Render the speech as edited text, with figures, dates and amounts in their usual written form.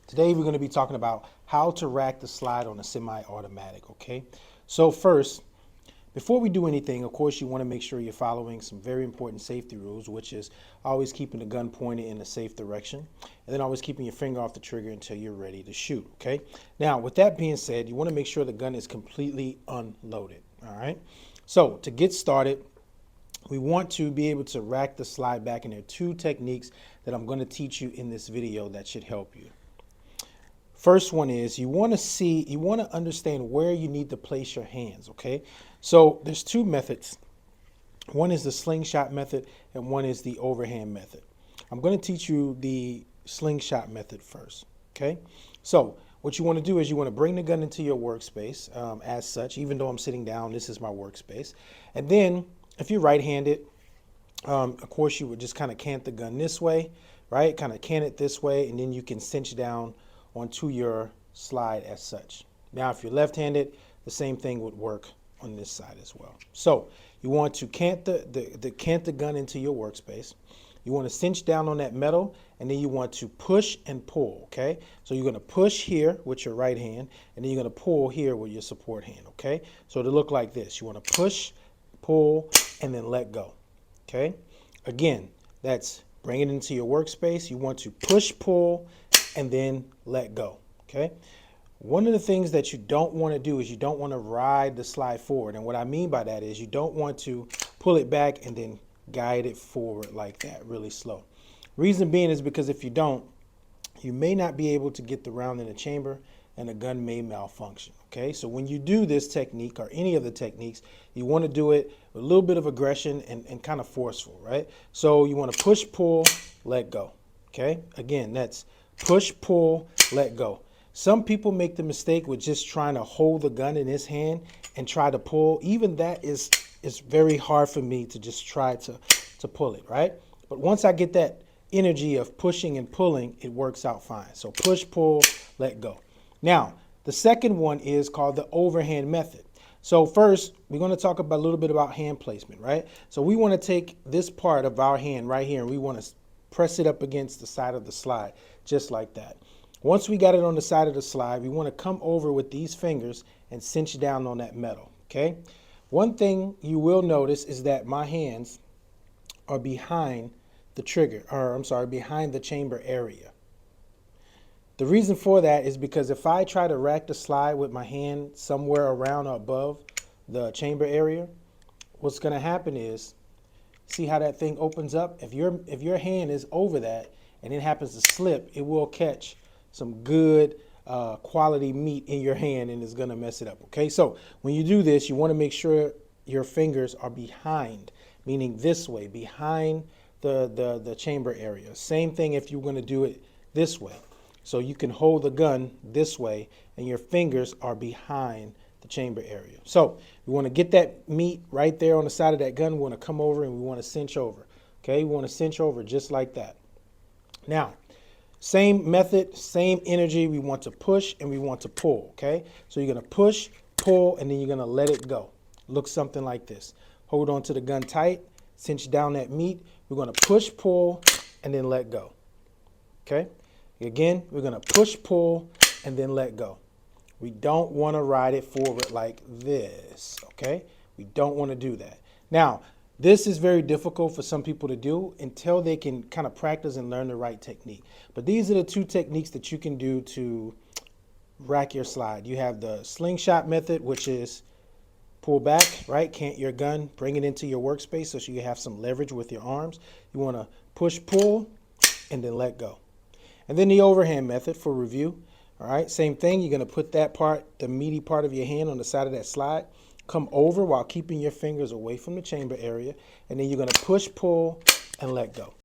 Today we're going to be talking about how to rack the slide on a semi-automatic, okay? So first, before we do anything, of course, you want to make sure you're following some very important safety rules, which is always keeping the gun pointed in a safe direction, and then always keeping your finger off the trigger until you're ready to shoot, okay? Now, with that being said, you want to make sure the gun is completely unloaded, all right? So to get started, we want to be able to rack the slide back, and there are two techniques that I'm going to teach you in this video that should help you. First one is you want to understand where you need to place your hands, okay? So there's two methods. One is the slingshot method and one is the overhand method. I'm going to teach you the slingshot method first, okay? So what you want to do is you want to bring the gun into your workspace as such. Even though I'm sitting down, this is my workspace. And then if you're right-handed, of course you would just kind of cant the gun this way, right? Kind of cant it this way, and then you can cinch down onto your slide as such. Now, if you're left-handed, the same thing would work on this side as well. So you want to cant the gun into your workspace. You want to cinch down on that metal, and then you want to push and pull, okay? So you're going to push here with your right hand, and then you're going to pull here with your support hand, okay? So it'll look like this. You want to push, pull, and then let go, okay? Again, that's bring it into your workspace. You want to push, pull, and then let go, okay? One of the things that you don't want to do is you don't want to ride the slide forward. And what I mean by that is you don't want to pull it back and then guide it forward like that, really slow. Reason being is because if you don't, you may not be able to get the round in the chamber and the gun may malfunction, okay? So when you do this technique or any of the techniques, you want to do it with a little bit of aggression and kind of forceful, right? So you want to push, pull, let go, okay? Again, that's push, pull, let go. Some people make the mistake with just trying to hold the gun in his hand and try to pull. Even that is very hard for me to just try to pull it, right? But once I get that energy of pushing and pulling, it works out fine. So push, pull, let go. Now, the second one is called the overhand method. So first, we're going to talk about a little bit about hand placement, right? So we want to take this part of our hand right here, and we want to press it up against the side of the slide, just like that. Once we got it on the side of the slide, we want to come over with these fingers and cinch down on that metal, okay? One thing you will notice is that my hands are behind the trigger, or I'm sorry, behind the chamber area. The reason for that is because if I try to rack the slide with my hand somewhere around or above the chamber area, what's going to happen is, see how that thing opens up? If your hand is over that and it happens to slip, it will catch some good quality meat in your hand and it's going to mess it up, okay? So when you do this, you want to make sure your fingers are behind, meaning this way, behind the chamber area. Same thing if you're going to do it this way. So you can hold the gun this way and your fingers are behind the chamber area. So we want to get that meat right there on the side of that gun. We want to come over and we want to cinch over, okay? We want to cinch over just like that. Now, same method, same energy. We want to push and we want to pull, okay? So you're going to push, pull, and then you're going to let it go. Looks something like this. Hold on to the gun tight, cinch down that meat. We're going to push, pull, and then let go, okay? Again, we're going to push, pull, and then let go. We don't want to ride it forward like this, okay? We don't want to do that. Now, this is very difficult for some people to do until they can kind of practice and learn the right technique. But these are the two techniques that you can do to rack your slide. You have the slingshot method, which is pull back, right? Cant your gun, bring it into your workspace so you have some leverage with your arms. You want to push, pull, and then let go. And then the overhand method for review, all right? Same thing, you're going to put that part, the meaty part of your hand on the side of that slide, come over while keeping your fingers away from the chamber area, and then you're going to push, pull, and let go.